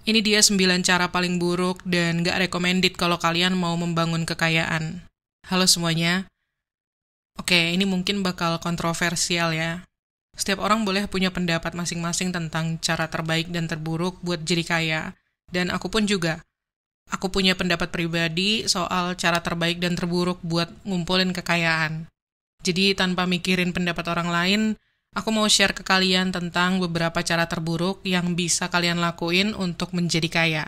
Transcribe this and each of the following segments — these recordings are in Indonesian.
Ini dia 9 cara paling buruk dan gak recommended kalau kalian mau membangun kekayaan. Halo semuanya. Oke, ini mungkin bakal kontroversial ya. Setiap orang boleh punya pendapat masing-masing tentang cara terbaik dan terburuk buat jadi kaya. Dan aku pun juga. Aku punya pendapat pribadi soal cara terbaik dan terburuk buat ngumpulin kekayaan. Jadi tanpa mikirin pendapat orang lain, aku mau share ke kalian tentang beberapa cara terburuk yang bisa kalian lakuin untuk menjadi kaya.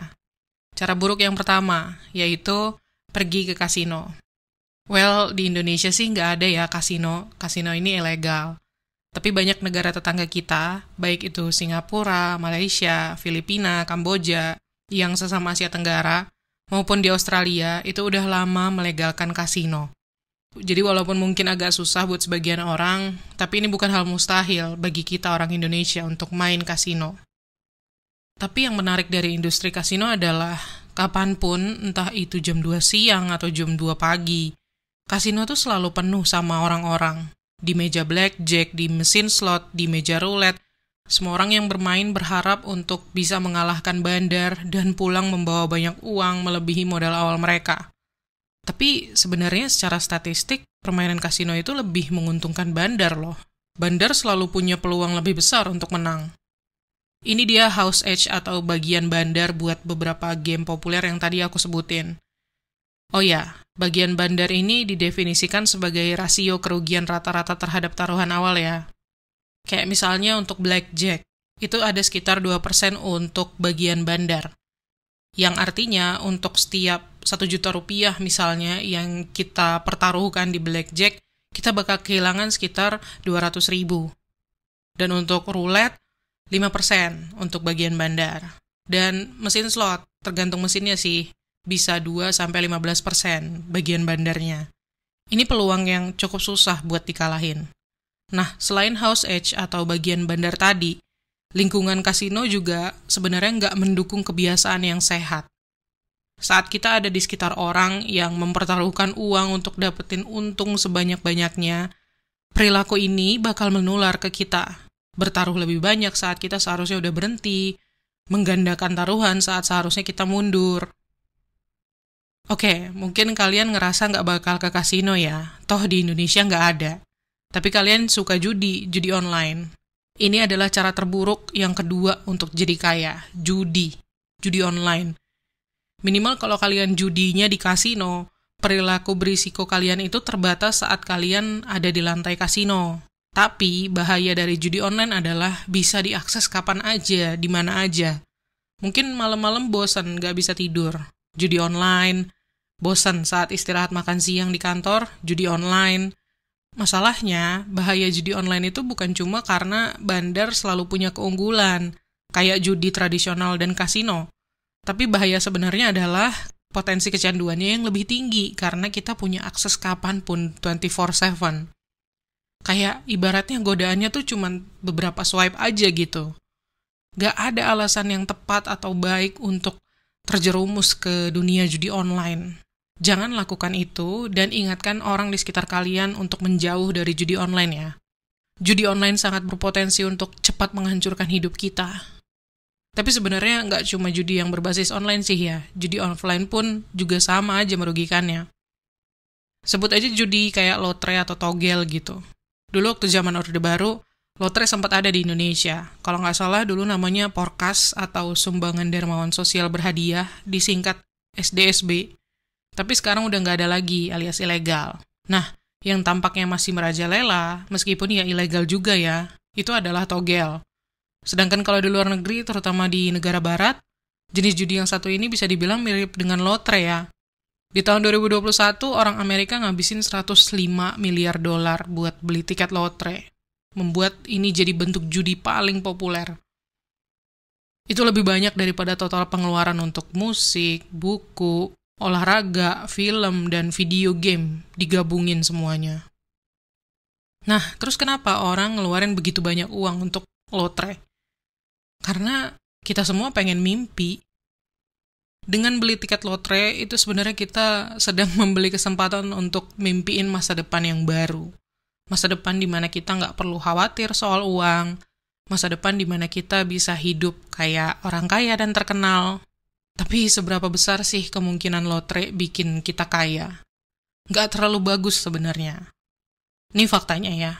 Cara buruk yang pertama, yaitu pergi ke kasino. Well, di Indonesia sih nggak ada ya kasino. Kasino ini ilegal. Tapi banyak negara tetangga kita, baik itu Singapura, Malaysia, Filipina, Kamboja, yang sesama Asia Tenggara, maupun di Australia, itu udah lama melegalkan kasino. Jadi walaupun mungkin agak susah buat sebagian orang, tapi ini bukan hal mustahil bagi kita orang Indonesia untuk main kasino. Tapi yang menarik dari industri kasino adalah, kapanpun, entah itu jam 2 siang atau jam 2 pagi, kasino tuh selalu penuh sama orang-orang. Di meja blackjack, di mesin slot, di meja roulette, semua orang yang bermain berharap untuk bisa mengalahkan bandar dan pulang membawa banyak uang melebihi modal awal mereka. Tapi sebenarnya secara statistik, permainan kasino itu lebih menguntungkan bandar loh. Bandar selalu punya peluang lebih besar untuk menang. Ini dia house edge atau bagian bandar buat beberapa game populer yang tadi aku sebutin. Oh ya, bagian bandar ini didefinisikan sebagai rasio kerugian rata-rata terhadap taruhan awal ya. Kayak misalnya untuk blackjack, itu ada sekitar 2% untuk bagian bandar. Yang artinya untuk setiap 1 juta rupiah misalnya yang kita pertaruhkan di blackjack, kita bakal kehilangan sekitar 200 ribu. Dan untuk roulette, 5% untuk bagian bandar. Dan mesin slot, tergantung mesinnya sih, bisa 2-15% bagian bandarnya. Ini peluang yang cukup susah buat dikalahin. Nah, selain house edge atau bagian bandar tadi, lingkungan kasino juga sebenarnya nggak mendukung kebiasaan yang sehat. Saat kita ada di sekitar orang yang mempertaruhkan uang untuk dapetin untung sebanyak-banyaknya, perilaku ini bakal menular ke kita. Bertaruh lebih banyak saat kita seharusnya udah berhenti, menggandakan taruhan saat seharusnya kita mundur. Oke, mungkin kalian ngerasa nggak bakal ke kasino ya, toh di Indonesia nggak ada. Tapi kalian suka judi online. Ini adalah cara terburuk yang kedua untuk jadi kaya, judi online. Minimal kalau kalian judinya di kasino, perilaku berisiko kalian itu terbatas saat kalian ada di lantai kasino. Tapi bahaya dari judi online adalah bisa diakses kapan aja, di mana aja. Mungkin malam-malam bosan, nggak bisa tidur. Judi online, bosan saat istirahat makan siang di kantor, judi online. Masalahnya, bahaya judi online itu bukan cuma karena bandar selalu punya keunggulan, kayak judi tradisional dan kasino. Tapi bahaya sebenarnya adalah potensi kecanduannya yang lebih tinggi, karena kita punya akses kapanpun, 24/7. Kayak ibaratnya godaannya tuh cuma beberapa swipe aja gitu. Gak ada alasan yang tepat atau baik untuk terjerumus ke dunia judi online. Jangan lakukan itu dan ingatkan orang di sekitar kalian untuk menjauh dari judi online ya. Judi online sangat berpotensi untuk cepat menghancurkan hidup kita. Tapi sebenarnya nggak cuma judi yang berbasis online sih ya. Judi offline pun juga sama aja merugikannya. Sebut aja judi kayak lotre atau togel gitu. Dulu waktu zaman Orde Baru, lotre sempat ada di Indonesia. Kalau nggak salah dulu namanya Porkas atau Sumbangan Dermawan Sosial Berhadiah, disingkat SDSB. Tapi sekarang udah nggak ada lagi, alias ilegal. Nah, yang tampaknya masih merajalela, meskipun ya ilegal juga ya, itu adalah togel. Sedangkan kalau di luar negeri, terutama di negara barat, jenis judi yang satu ini bisa dibilang mirip dengan lotre ya. Di tahun 2021, orang Amerika ngabisin 105 miliar dolar buat beli tiket lotre. Membuat ini jadi bentuk judi paling populer. Itu lebih banyak daripada total pengeluaran untuk musik, buku, olahraga, film, dan video game digabungin semuanya. Nah, terus kenapa orang ngeluarin begitu banyak uang untuk lotre? Karena kita semua pengen mimpi. Dengan beli tiket lotre, itu sebenarnya kita sedang membeli kesempatan untuk mimpiin masa depan yang baru. Masa depan di mana kita nggak perlu khawatir soal uang, Masa depan di mana kita bisa hidup kayak orang kaya dan terkenal. Tapi seberapa besar sih kemungkinan lotre bikin kita kaya? Nggak terlalu bagus sebenarnya. Ini faktanya ya.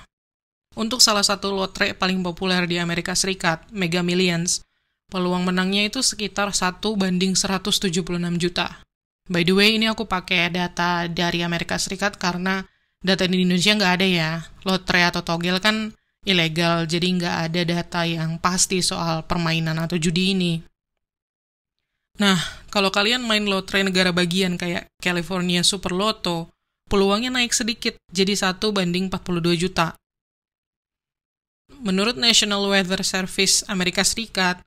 Untuk salah satu lotre paling populer di Amerika Serikat, Mega Millions, peluang menangnya itu sekitar 1:176 juta. By the way, ini aku pakai data dari Amerika Serikat karena data di Indonesia nggak ada ya. Lotre atau togel kan ilegal, jadi nggak ada data yang pasti soal permainan atau judi ini. Nah, kalau kalian main lotre negara bagian kayak California Super Lotto, peluangnya naik sedikit, jadi 1:42 juta. Menurut National Weather Service Amerika Serikat,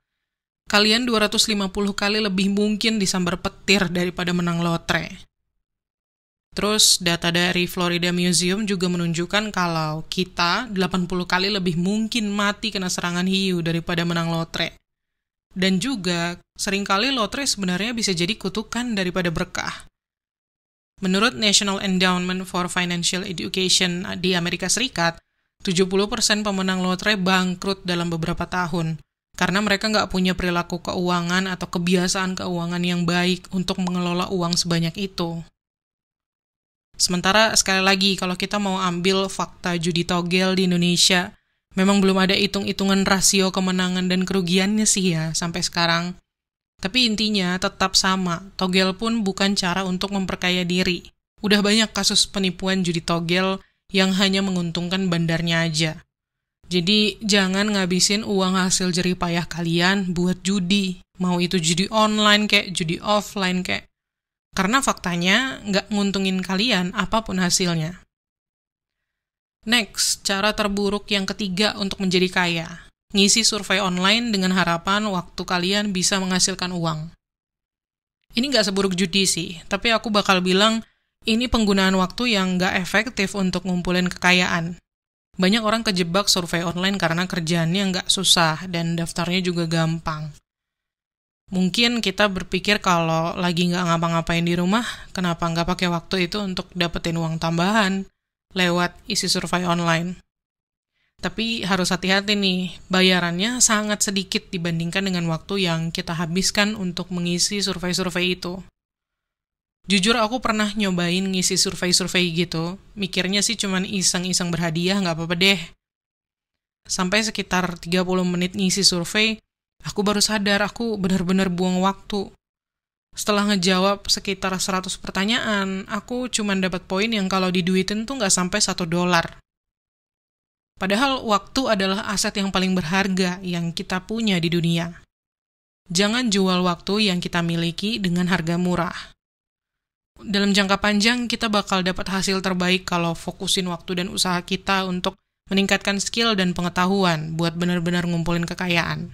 kalian 250 kali lebih mungkin disambar petir daripada menang lotre. Terus, data dari Florida Museum juga menunjukkan kalau kita 80 kali lebih mungkin mati kena serangan hiu daripada menang lotre. Dan juga, seringkali lotre sebenarnya bisa jadi kutukan daripada berkah. Menurut National Endowment for Financial Education di Amerika Serikat, 70% pemenang lotre bangkrut dalam beberapa tahun, karena mereka nggak punya perilaku keuangan atau kebiasaan keuangan yang baik untuk mengelola uang sebanyak itu. Sementara sekali lagi, kalau kita mau ambil fakta judi togel di Indonesia, memang belum ada hitung-hitungan rasio kemenangan dan kerugiannya sih ya sampai sekarang. Tapi intinya tetap sama, togel pun bukan cara untuk memperkaya diri. Udah banyak kasus penipuan judi togel yang hanya menguntungkan bandarnya aja. Jadi jangan ngabisin uang hasil jerih payah kalian buat judi. Mau itu judi online kayak judi offline kayak. Karena faktanya nggak nguntungin kalian apapun hasilnya. Next, cara terburuk yang ketiga untuk menjadi kaya. Ngisi survei online dengan harapan waktu kalian bisa menghasilkan uang. Ini nggak seburuk judi sih, tapi aku bakal bilang ini penggunaan waktu yang nggak efektif untuk ngumpulin kekayaan. Banyak orang kejebak survei online karena kerjaannya nggak susah dan daftarnya juga gampang. Mungkin kita berpikir kalau lagi nggak ngapa-ngapain di rumah, kenapa nggak pakai waktu itu untuk dapetin uang tambahan lewat isi survei online. Tapi harus hati-hati nih, bayarannya sangat sedikit dibandingkan dengan waktu yang kita habiskan untuk mengisi survei-survei itu. Jujur aku pernah nyobain ngisi survei-survei gitu, mikirnya sih cuman iseng-iseng berhadiah, nggak apa-apa deh. Sampai sekitar 30 menit ngisi survei, aku baru sadar aku benar-benar buang waktu. Setelah ngejawab sekitar 100 pertanyaan, aku cuma dapat poin yang kalau diduitin tuh nggak sampai $1. Padahal waktu adalah aset yang paling berharga yang kita punya di dunia. Jangan jual waktu yang kita miliki dengan harga murah. Dalam jangka panjang, kita bakal dapat hasil terbaik kalau fokusin waktu dan usaha kita untuk meningkatkan skill dan pengetahuan buat benar-benar ngumpulin kekayaan.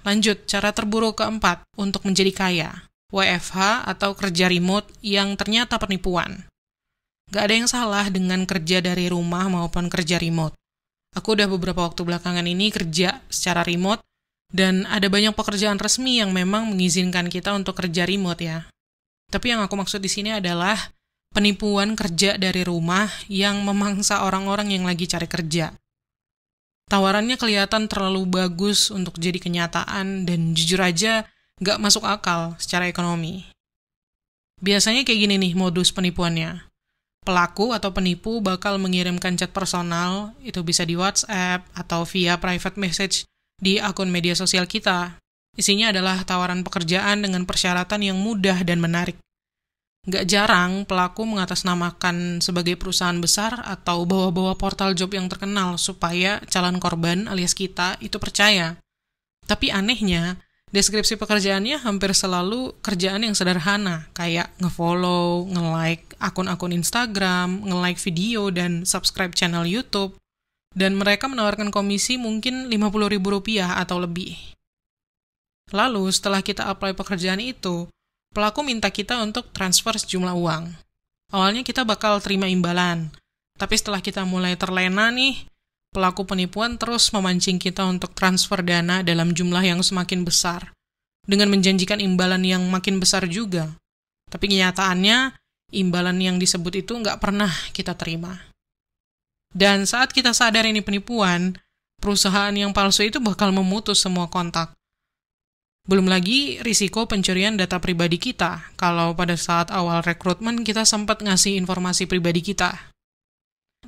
Lanjut, cara terburuk keempat untuk menjadi kaya. WFH atau kerja remote yang ternyata penipuan. Gak ada yang salah dengan kerja dari rumah maupun kerja remote. Aku udah beberapa waktu belakangan ini kerja secara remote, dan ada banyak pekerjaan resmi yang memang mengizinkan kita untuk kerja remote ya. Tapi yang aku maksud di sini adalah penipuan kerja dari rumah yang memangsa orang-orang yang lagi cari kerja. Tawarannya kelihatan terlalu bagus untuk jadi kenyataan dan jujur aja nggak masuk akal secara ekonomi. Biasanya kayak gini nih modus penipuannya. Pelaku atau penipu bakal mengirimkan chat personal, itu bisa di WhatsApp atau via private message di akun media sosial kita. Isinya adalah tawaran pekerjaan dengan persyaratan yang mudah dan menarik. Nggak jarang pelaku mengatasnamakan sebagai perusahaan besar atau bawa-bawa portal job yang terkenal supaya calon korban alias kita itu percaya. Tapi anehnya, deskripsi pekerjaannya hampir selalu kerjaan yang sederhana, kayak nge-follow, nge-like akun-akun Instagram, nge-like video, dan subscribe channel YouTube. Dan mereka menawarkan komisi mungkin Rp50.000 atau lebih. Lalu, setelah kita apply pekerjaan itu, pelaku minta kita untuk transfer sejumlah uang. Awalnya kita bakal terima imbalan, tapi setelah kita mulai terlena nih, pelaku penipuan terus memancing kita untuk transfer dana dalam jumlah yang semakin besar, dengan menjanjikan imbalan yang makin besar juga. Tapi kenyataannya, imbalan yang disebut itu nggak pernah kita terima. Dan saat kita sadar ini penipuan, perusahaan yang palsu itu bakal memutus semua kontak. Belum lagi risiko pencurian data pribadi kita, kalau pada saat awal rekrutmen kita sempat ngasih informasi pribadi kita.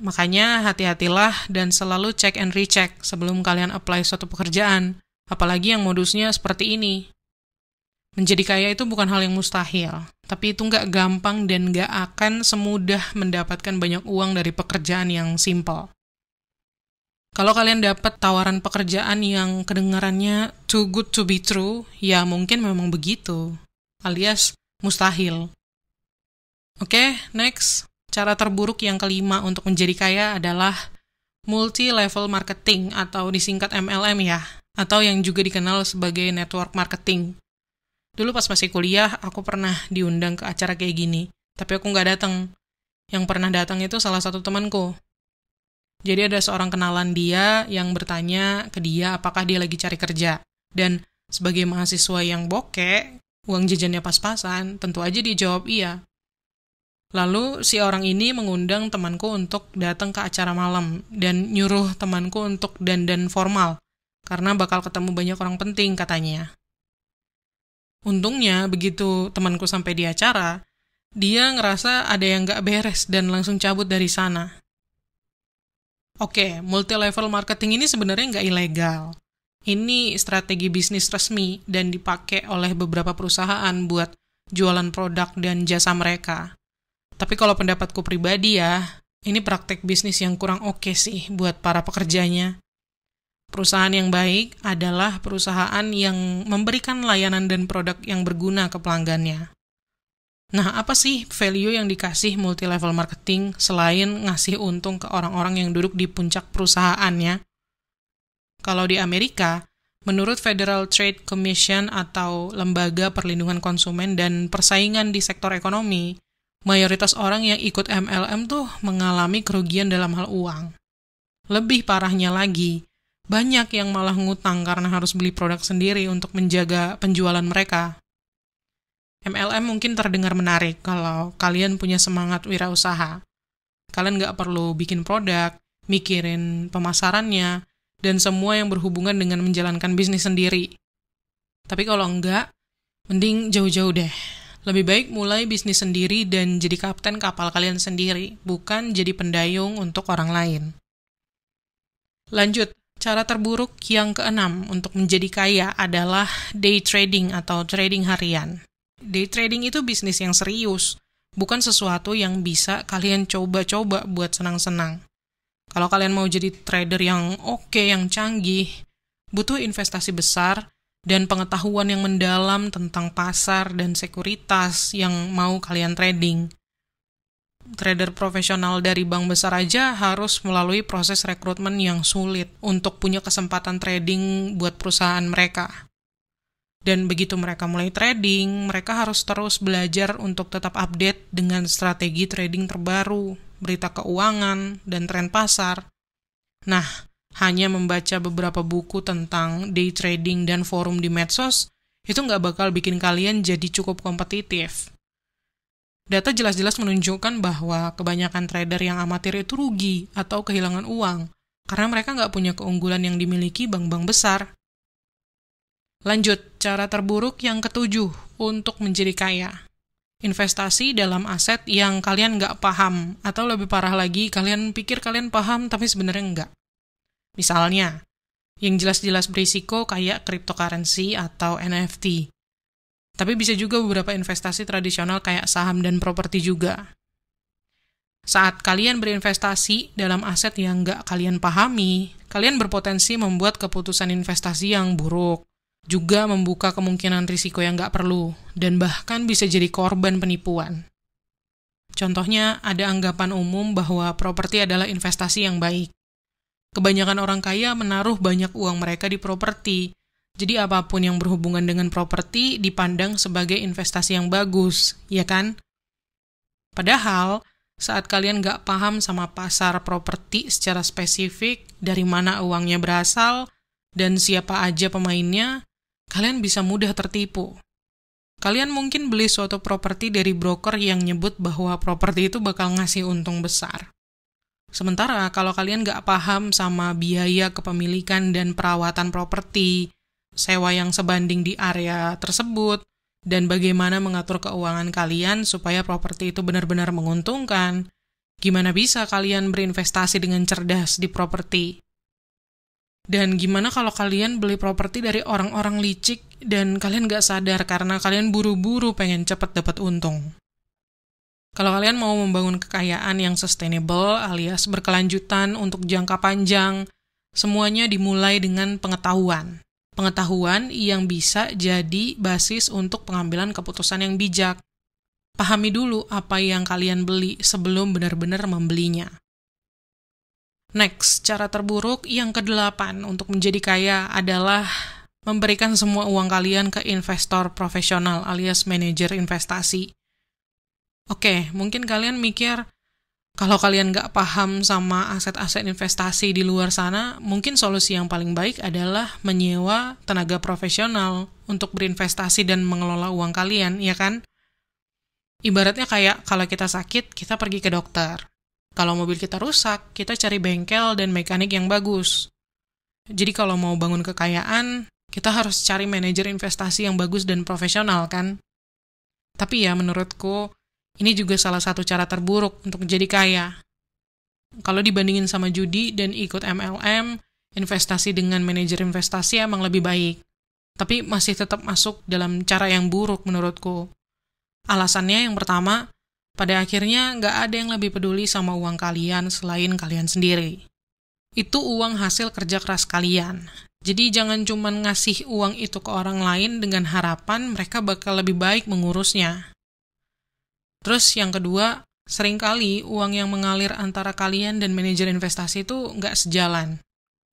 Makanya hati-hatilah dan selalu check and recheck sebelum kalian apply suatu pekerjaan, apalagi yang modusnya seperti ini. Menjadi kaya itu bukan hal yang mustahil, tapi itu nggak gampang dan nggak akan semudah mendapatkan banyak uang dari pekerjaan yang simple. Kalau kalian dapat tawaran pekerjaan yang kedengarannya too good to be true, ya mungkin memang begitu, alias mustahil. Oke, next. Cara terburuk yang kelima untuk menjadi kaya adalah multi-level marketing atau disingkat MLM ya, atau yang juga dikenal sebagai network marketing. Dulu pas masih kuliah, aku pernah diundang ke acara kayak gini, tapi aku nggak datang. Yang pernah datang itu salah satu temanku. Jadi ada seorang kenalan dia yang bertanya ke dia apakah dia lagi cari kerja. Dan sebagai mahasiswa yang bokek, uang jajannya pas-pasan, tentu aja dia jawab iya. Lalu si orang ini mengundang temanku untuk datang ke acara malam dan nyuruh temanku untuk dandan formal karena bakal ketemu banyak orang penting katanya. Untungnya begitu temanku sampai di acara, dia ngerasa ada yang gak beres dan langsung cabut dari sana. Oke, multi-level marketing ini sebenarnya nggak ilegal. Ini strategi bisnis resmi dan dipakai oleh beberapa perusahaan buat jualan produk dan jasa mereka. Tapi kalau pendapatku pribadi ya, ini praktek bisnis yang kurang oke sih buat para pekerjanya. Perusahaan yang baik adalah perusahaan yang memberikan layanan dan produk yang berguna ke pelanggannya. Nah, apa sih value yang dikasih multi-level marketing selain ngasih untung ke orang-orang yang duduk di puncak perusahaannya? Kalau di Amerika, menurut Federal Trade Commission atau Lembaga Perlindungan Konsumen dan Persaingan di Sektor Ekonomi, mayoritas orang yang ikut MLM tuh mengalami kerugian dalam hal uang. Lebih parahnya lagi, banyak yang malah ngutang karena harus beli produk sendiri untuk menjaga penjualan mereka. MLM mungkin terdengar menarik kalau kalian punya semangat wirausaha. Kalian nggak perlu bikin produk, mikirin pemasarannya, dan semua yang berhubungan dengan menjalankan bisnis sendiri. Tapi kalau enggak, mending jauh-jauh deh. Lebih baik mulai bisnis sendiri dan jadi kapten kapal kalian sendiri, bukan jadi pendayung untuk orang lain. Lanjut, cara terburuk yang keenam untuk menjadi kaya adalah day trading atau trading harian. Day trading itu bisnis yang serius, bukan sesuatu yang bisa kalian coba-coba buat senang-senang. Kalau kalian mau jadi trader yang oke, yang canggih, butuh investasi besar dan pengetahuan yang mendalam tentang pasar dan sekuritas yang mau kalian trading. Trader profesional dari bank besar aja harus melalui proses rekrutmen yang sulit untuk punya kesempatan trading buat perusahaan mereka. Dan begitu mereka mulai trading, mereka harus terus belajar untuk tetap update dengan strategi trading terbaru, berita keuangan, dan tren pasar. Nah, hanya membaca beberapa buku tentang day trading dan forum di medsos, itu nggak bakal bikin kalian jadi cukup kompetitif. Data jelas-jelas menunjukkan bahwa kebanyakan trader yang amatir itu rugi atau kehilangan uang, karena mereka nggak punya keunggulan yang dimiliki bank-bank besar. Lanjut, cara terburuk yang ketujuh untuk menjadi kaya. Investasi dalam aset yang kalian nggak paham, atau lebih parah lagi, kalian pikir kalian paham tapi sebenarnya nggak. Misalnya, yang jelas-jelas berisiko kayak cryptocurrency atau NFT. Tapi bisa juga beberapa investasi tradisional kayak saham dan properti juga. Saat kalian berinvestasi dalam aset yang nggak kalian pahami, kalian berpotensi membuat keputusan investasi yang buruk, juga membuka kemungkinan risiko yang nggak perlu, dan bahkan bisa jadi korban penipuan. Contohnya, ada anggapan umum bahwa properti adalah investasi yang baik. Kebanyakan orang kaya menaruh banyak uang mereka di properti, jadi apapun yang berhubungan dengan properti dipandang sebagai investasi yang bagus, ya kan? Padahal, saat kalian nggak paham sama pasar properti secara spesifik, dari mana uangnya berasal, dan siapa aja pemainnya, kalian bisa mudah tertipu. Kalian mungkin beli suatu properti dari broker yang nyebut bahwa properti itu bakal ngasih untung besar. Sementara kalau kalian nggak paham sama biaya kepemilikan dan perawatan properti, sewa yang sebanding di area tersebut, dan bagaimana mengatur keuangan kalian supaya properti itu benar-benar menguntungkan, gimana bisa kalian berinvestasi dengan cerdas di properti? Dan gimana kalau kalian beli properti dari orang-orang licik dan kalian nggak sadar karena kalian buru-buru pengen cepat dapat untung? Kalau kalian mau membangun kekayaan yang sustainable alias berkelanjutan untuk jangka panjang, semuanya dimulai dengan pengetahuan. Pengetahuan yang bisa jadi basis untuk pengambilan keputusan yang bijak. Pahami dulu apa yang kalian beli sebelum benar-benar membelinya. Next, cara terburuk yang ke-8 untuk menjadi kaya adalah memberikan semua uang kalian ke investor profesional alias manajer investasi. Oke, mungkin kalian mikir, kalau kalian nggak paham sama aset-aset investasi di luar sana, mungkin solusi yang paling baik adalah menyewa tenaga profesional untuk berinvestasi dan mengelola uang kalian, ya kan? Ibaratnya kayak kalau kita sakit, kita pergi ke dokter. Kalau mobil kita rusak, kita cari bengkel dan mekanik yang bagus. Jadi kalau mau bangun kekayaan, kita harus cari manajer investasi yang bagus dan profesional, kan? Tapi ya, menurutku, ini juga salah satu cara terburuk untuk menjadi kaya. Kalau dibandingin sama judi dan ikut MLM, investasi dengan manajer investasi emang lebih baik. Tapi masih tetap masuk dalam cara yang buruk menurutku. Alasannya yang pertama, pada akhirnya nggak ada yang lebih peduli sama uang kalian selain kalian sendiri. Itu uang hasil kerja keras kalian. Jadi jangan cuma ngasih uang itu ke orang lain dengan harapan mereka bakal lebih baik mengurusnya. Terus yang kedua, seringkali uang yang mengalir antara kalian dan manajer investasi itu nggak sejalan.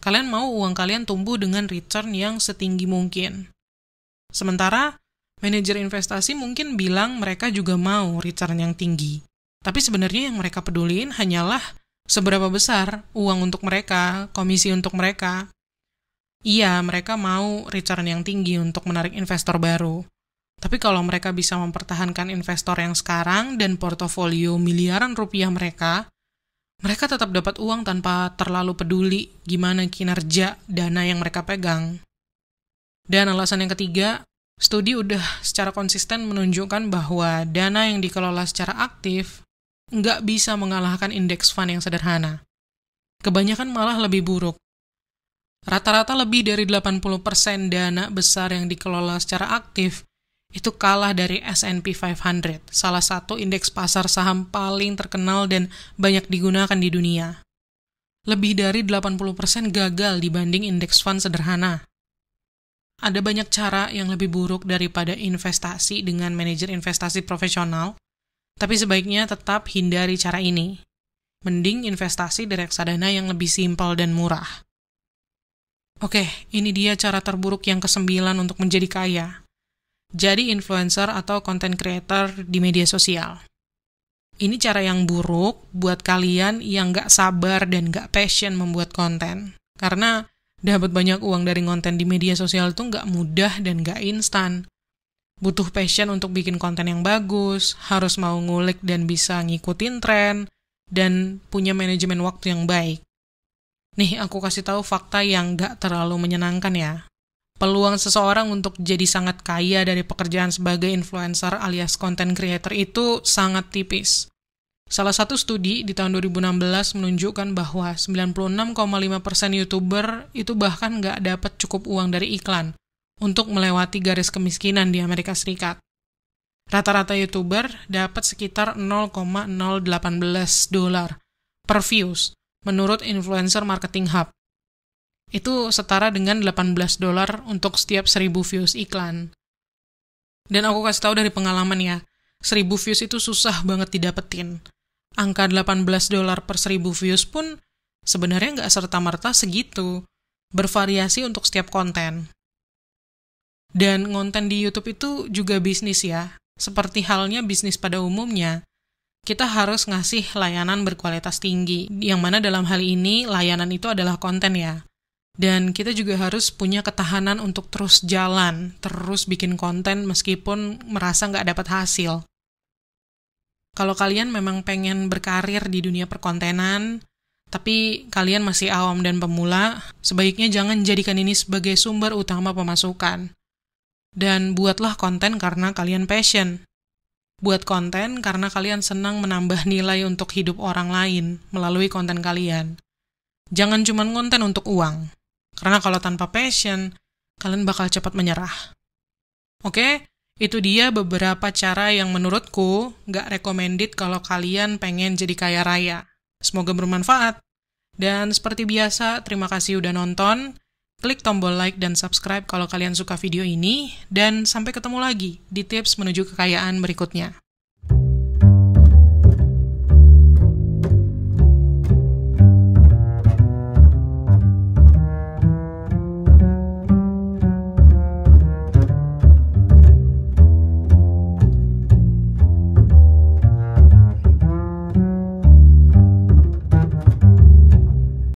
Kalian mau uang kalian tumbuh dengan return yang setinggi mungkin. Sementara, manajer investasi mungkin bilang mereka juga mau return yang tinggi. Tapi sebenarnya yang mereka peduliin hanyalah seberapa besar uang untuk mereka, komisi untuk mereka. Iya, mereka mau return yang tinggi untuk menarik investor baru. Tapi kalau mereka bisa mempertahankan investor yang sekarang dan portofolio miliaran rupiah mereka tetap dapat uang tanpa terlalu peduli gimana kinerja dana yang mereka pegang. Dan alasan yang ketiga, studi udah secara konsisten menunjukkan bahwa dana yang dikelola secara aktif nggak bisa mengalahkan indeks fund yang sederhana. Kebanyakan malah lebih buruk. Rata-rata lebih dari 80% dana besar yang dikelola secara aktif itu kalah dari S&P 500, salah satu indeks pasar saham paling terkenal dan banyak digunakan di dunia. Lebih dari 80% gagal dibanding indeks fund sederhana. Ada banyak cara yang lebih buruk daripada investasi dengan manajer investasi profesional, tapi sebaiknya tetap hindari cara ini. Mending investasi di reksadana yang lebih simpel dan murah. Oke, ini dia cara terburuk yang ke-9 untuk menjadi kaya. Jadi influencer atau content creator di media sosial. Ini cara yang buruk buat kalian yang nggak sabar dan nggak passion membuat konten. Karena dapat banyak uang dari konten di media sosial itu nggak mudah dan nggak instan. Butuh passion untuk bikin konten yang bagus, harus mau ngulik dan bisa ngikutin tren, dan punya manajemen waktu yang baik. Nih, aku kasih tahu fakta yang nggak terlalu menyenangkan ya. Peluang seseorang untuk jadi sangat kaya dari pekerjaan sebagai influencer alias content creator itu sangat tipis. Salah satu studi di tahun 2016 menunjukkan bahwa 96,5% YouTuber itu bahkan nggak dapat cukup uang dari iklan untuk melewati garis kemiskinan di Amerika Serikat. Rata-rata YouTuber dapat sekitar $0,018 per views menurut Influencer Marketing Hub. Itu setara dengan $18 untuk setiap 1.000 views iklan. Dan aku kasih tahu dari pengalaman ya, 1.000 views itu susah banget didapetin. Angka $18 per 1.000 views pun sebenarnya nggak serta-merta segitu. Bervariasi untuk setiap konten. Dan konten di YouTube itu juga bisnis ya. Seperti halnya bisnis pada umumnya, kita harus ngasih layanan berkualitas tinggi, yang mana dalam hal ini layanan itu adalah konten ya. Dan kita juga harus punya ketahanan untuk terus jalan, terus bikin konten meskipun merasa nggak dapat hasil. Kalau kalian memang pengen berkarir di dunia perkontenan, Tapi kalian masih awam dan pemula, sebaiknya jangan jadikan ini sebagai sumber utama pemasukan. Dan buatlah konten karena kalian passion. Buat konten karena kalian senang menambah nilai untuk hidup orang lain melalui konten kalian. Jangan cuma konten untuk uang. Karena kalau tanpa passion, kalian bakal cepat menyerah. Oke? Itu dia beberapa cara yang menurutku nggak recommended kalau kalian pengen jadi kaya raya. Semoga bermanfaat. Dan seperti biasa, terima kasih udah nonton. Klik tombol like dan subscribe kalau kalian suka video ini. Dan sampai ketemu lagi di tips menuju kekayaan berikutnya.